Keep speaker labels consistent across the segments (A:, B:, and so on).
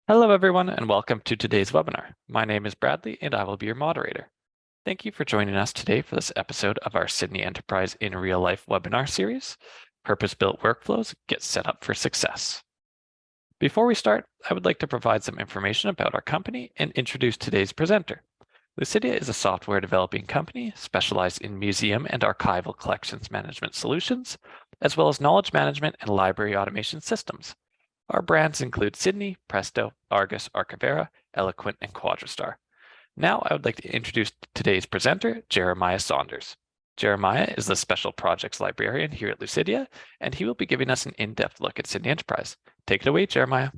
A: Hello, everyone, and welcome to today's webinar. My name is Bradley, and I will be your moderator. Thank you for joining us today for this episode of our Sydney Enterprise in Real Life webinar series, Purpose-Built Workflows Get Set Up for Success. Before we start, I would like to provide some information about our company and introduce today's presenter. Lucidea is a software developing company specialized in museum and archival collections management solutions, as well as knowledge management and library automation systems. Our brands include Sydney, Presto, Argus, Archivera, Eloquent, and Quadrastar. Now I would like to introduce today's presenter, Jeremiah Saunders. Jeremiah is the Special Projects Librarian here at Lucidea, and he will be giving us an in-depth look at Sydney Enterprise. Take it away, Jeremiah.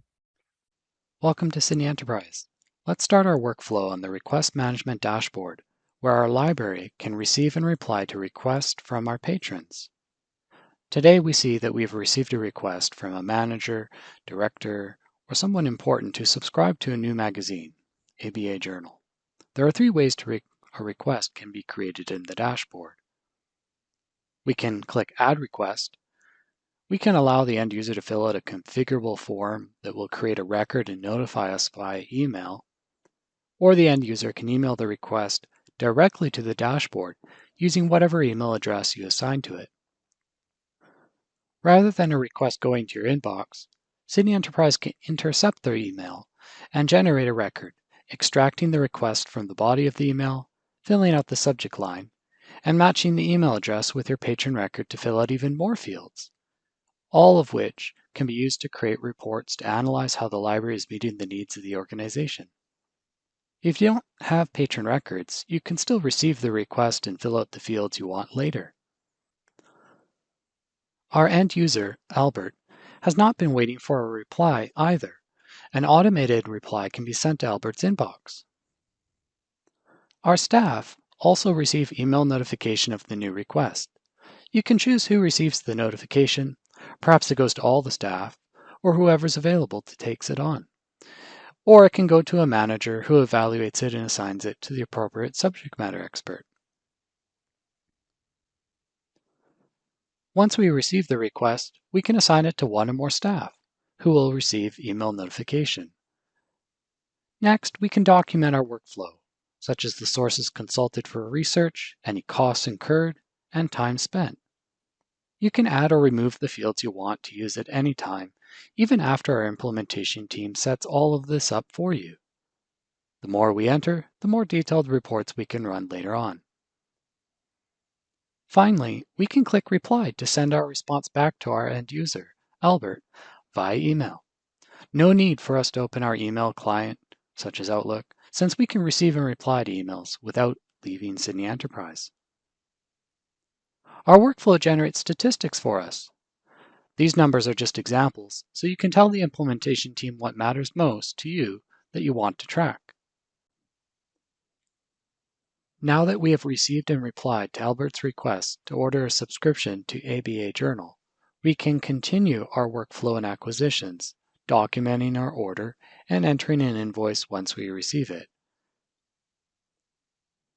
B: Welcome to Sydney Enterprise. Let's start our workflow on the Request Management dashboard, where our library can receive and reply to requests from our patrons. Today we see that we've received a request from a manager, director, or someone important to subscribe to a new magazine, ABA Journal. There are three ways a request can be created in the dashboard. We can click Add Request. We can allow the end user to fill out a configurable form that will create a record and notify us via email, or the end user can email the request directly to the dashboard using whatever email address you assign to it. Rather than a request going to your inbox, Sydney Enterprise can intercept their email and generate a record, extracting the request from the body of the email, filling out the subject line, and matching the email address with your patron record to fill out even more fields, all of which can be used to create reports to analyze how the library is meeting the needs of the organization. If you don't have patron records, you can still receive the request and fill out the fields you want later. Our end user, Albert, has not been waiting for a reply either. An automated reply can be sent to Albert's inbox. Our staff also receive email notification of the new request. You can choose who receives the notification. Perhaps it goes to all the staff, or whoever's available takes it on. Or it can go to a manager who evaluates it and assigns it to the appropriate subject matter expert. Once we receive the request, we can assign it to one or more staff, who will receive email notification. Next, we can document our workflow, such as the sources consulted for research, any costs incurred, and time spent. You can add or remove the fields you want to use at any time, even after our implementation team sets all of this up for you. The more we enter, the more detailed reports we can run later on. Finally, we can click Reply to send our response back to our end user, Albert, via email. No need for us to open our email client, such as Outlook, since we can receive and reply to emails without leaving Sydney Enterprise. Our workflow generates statistics for us. These numbers are just examples, so you can tell the implementation team what matters most to you that you want to track. Now that we have received and replied to Albert's request to order a subscription to ABA Journal, we can continue our workflow and acquisitions, documenting our order and entering an invoice once we receive it.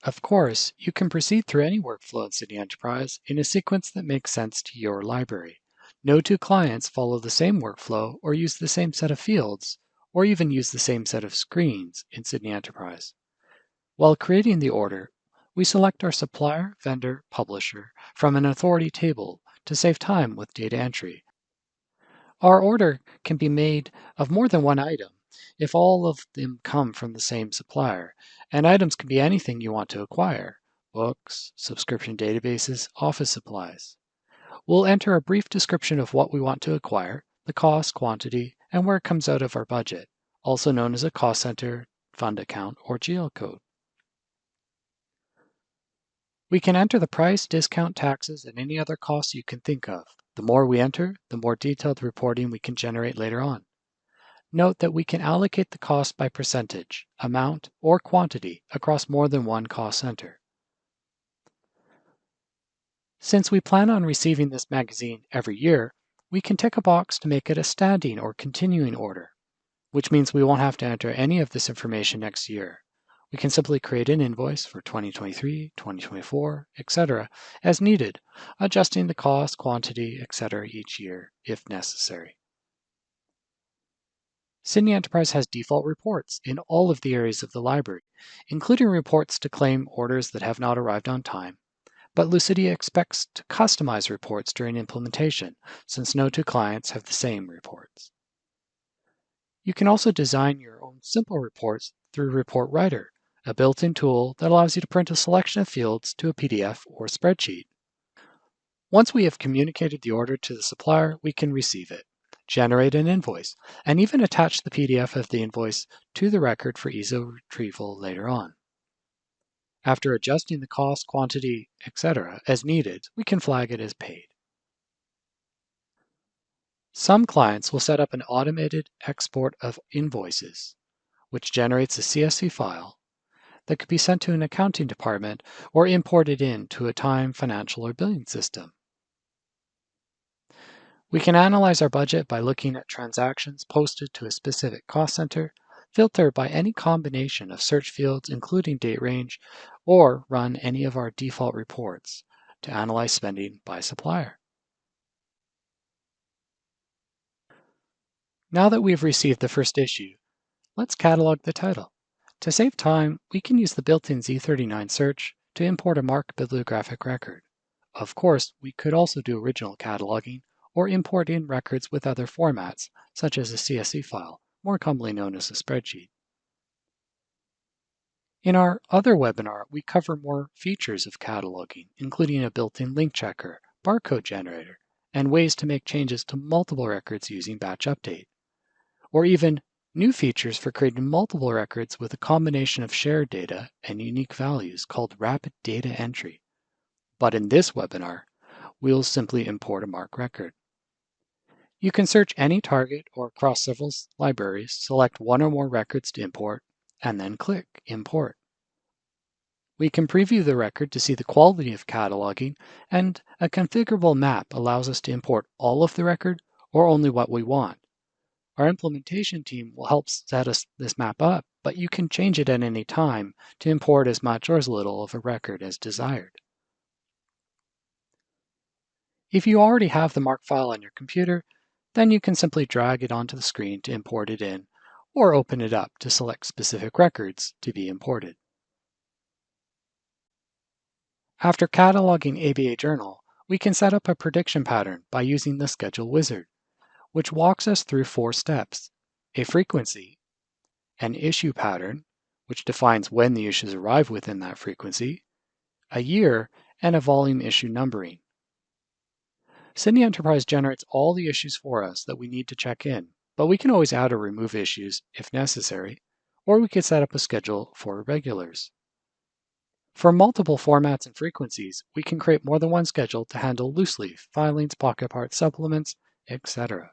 B: Of course, you can proceed through any workflow in Sydney Enterprise in a sequence that makes sense to your library. No two clients follow the same workflow or use the same set of fields, or even use the same set of screens in Sydney Enterprise. While creating the order, we select our supplier, vendor, publisher from an authority table to save time with data entry. Our order can be made of more than one item if all of them come from the same supplier, and items can be anything you want to acquire: books, subscription databases, office supplies. We'll enter a brief description of what we want to acquire, the cost, quantity, and where it comes out of our budget, also known as a cost center, fund account, or GL code. We can enter the price, discount, taxes, and any other costs you can think of. The more we enter, the more detailed reporting we can generate later on. Note that we can allocate the cost by percentage, amount, or quantity across more than one cost center. Since we plan on receiving this magazine every year, we can tick a box to make it a standing or continuing order, which means we won't have to enter any of this information next year. We can simply create an invoice for 2023, 2024, etc. as needed, adjusting the cost, quantity, etc. each year if necessary. Sydney Enterprise has default reports in all of the areas of the library, including reports to claim orders that have not arrived on time. But Lucidea expects to customize reports during implementation, since no two clients have the same reports. You can also design your own simple reports through Report Writer, a built-in tool that allows you to print a selection of fields to a PDF or spreadsheet. Once we have communicated the order to the supplier, we can receive it, generate an invoice, and even attach the PDF of the invoice to the record for ease of retrieval later on. After adjusting the cost, quantity, etc. as needed, we can flag it as paid. Some clients will set up an automated export of invoices, which generates a CSV file that could be sent to an accounting department or imported into a time, financial, or billing system. We can analyze our budget by looking at transactions posted to a specific cost center, filter by any combination of search fields including date range, or run any of our default reports to analyze spending by supplier. Now that we've received the first issue, let's catalog the title. To save time, we can use the built-in Z39 search to import a MARC bibliographic record. Of course, we could also do original cataloging or import in records with other formats, such as a CSV file, more commonly known as a spreadsheet. In our other webinar, we cover more features of cataloging, including a built-in link checker, barcode generator, and ways to make changes to multiple records using batch update, or even new features for creating multiple records with a combination of shared data and unique values called rapid data entry. But in this webinar, we'll simply import a MARC record. You can search any target or across several libraries, select one or more records to import, and then click Import. We can preview the record to see the quality of cataloging, and a configurable map allows us to import all of the record or only what we want. Our implementation team will help set this map up, but you can change it at any time to import as much or as little of a record as desired. If you already have the MARC file on your computer, then you can simply drag it onto the screen to import it in, or open it up to select specific records to be imported. After cataloging ABA Journal, we can set up a prediction pattern by using the Schedule Wizard, which walks us through 4 steps: a frequency, an issue pattern, which defines when the issues arrive within that frequency, a year, and a volume issue numbering. SydneyEnterprise generates all the issues for us that we need to check in, but we can always add or remove issues if necessary, or we could set up a schedule for regulars. For multiple formats and frequencies, we can create more than one schedule to handle loose leaf, filings, pocket parts, supplements, etc.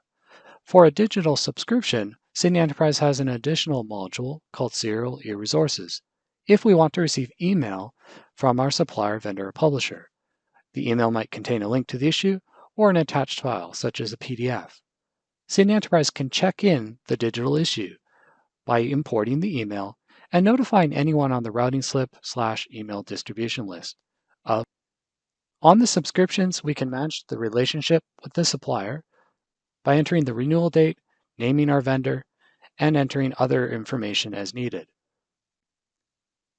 B: For a digital subscription, SydneyEnterprise has an additional module called Serial e-Resources if we want to receive email from our supplier, vendor, or publisher. The email might contain a link to the issue or an attached file, such as a PDF. SydneyEnterprise can check in the digital issue by importing the email and notifying anyone on the routing slip/email distribution list. On the subscriptions, we can manage the relationship with the supplier by entering the renewal date, naming our vendor, and entering other information as needed.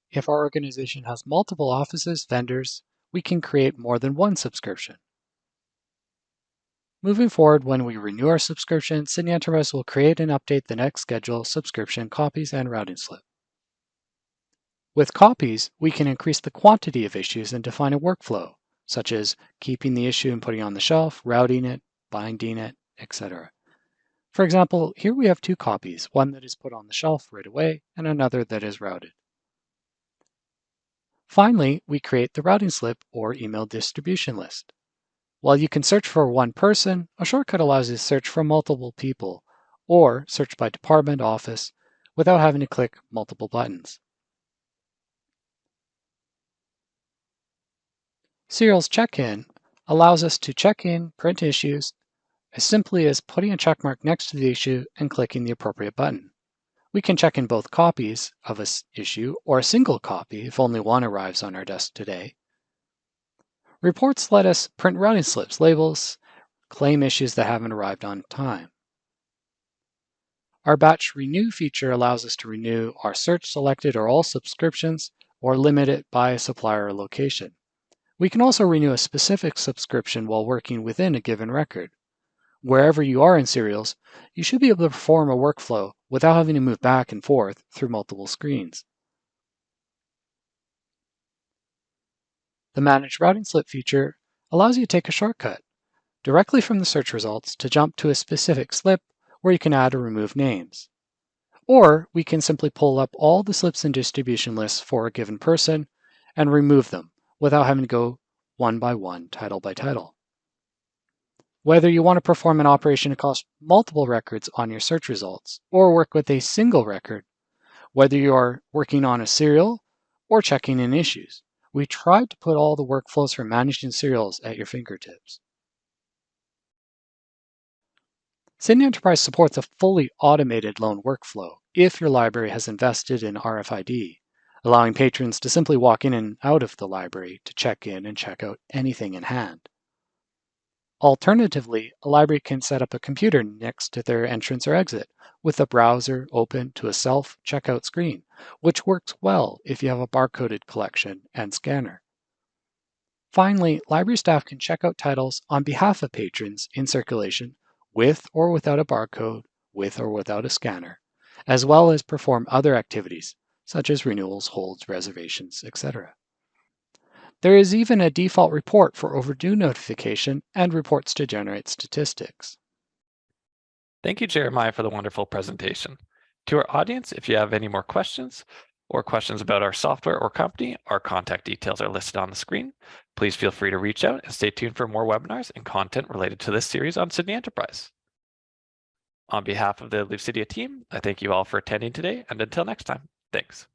B: If our organization has multiple offices, vendors, we can create more than one subscription. Moving forward, when we renew our subscription, SydneyEnterprise will create and update the next schedule, subscription, copies, and routing slip. With copies, we can increase the quantity of issues and define a workflow, such as keeping the issue and putting it on the shelf, routing it, binding it, etc. For example, here we have 2 copies, one that is put on the shelf right away and another that is routed. Finally, we create the routing slip or email distribution list. While you can search for one person, a shortcut allows you to search for multiple people or search by department, office, without having to click multiple buttons. Serial's check-in allows us to check in, print issues, as simply as putting a checkmark next to the issue and clicking the appropriate button. We can check in both copies of an issue or a single copy if only one arrives on our desk today. Reports let us print routing slips, labels, claim issues that haven't arrived on time. Our batch renew feature allows us to renew our search selected or all subscriptions, or limit it by supplier or location. We can also renew a specific subscription while working within a given record. Wherever you are in serials, you should be able to perform a workflow without having to move back and forth through multiple screens. The Manage Routing Slip feature allows you to take a shortcut directly from the search results to jump to a specific slip where you can add or remove names. Or we can simply pull up all the slips and distribution lists for a given person and remove them without having to go one by one, title by title. Whether you want to perform an operation across multiple records on your search results or work with a single record, whether you are working on a serial or checking in issues, we tried to put all the workflows for managing serials at your fingertips. SydneyEnterprise supports a fully automated loan workflow if your library has invested in RFID, allowing patrons to simply walk in and out of the library to check in and check out anything in hand. Alternatively, a library can set up a computer next to their entrance or exit with a browser open to a self-checkout screen, which works well if you have a barcoded collection and scanner. Finally, library staff can check out titles on behalf of patrons in circulation with or without a barcode, with or without a scanner, as well as perform other activities such as renewals, holds, reservations, etc. There is even a default report for overdue notification and reports to generate statistics.
A: Thank you, Jeremiah, for the wonderful presentation. To our audience, if you have any more questions or questions about our software or company, our contact details are listed on the screen. Please feel free to reach out and stay tuned for more webinars and content related to this series on Sydney Enterprise. On behalf of the Lucidea team, I thank you all for attending today, and until next time, thanks.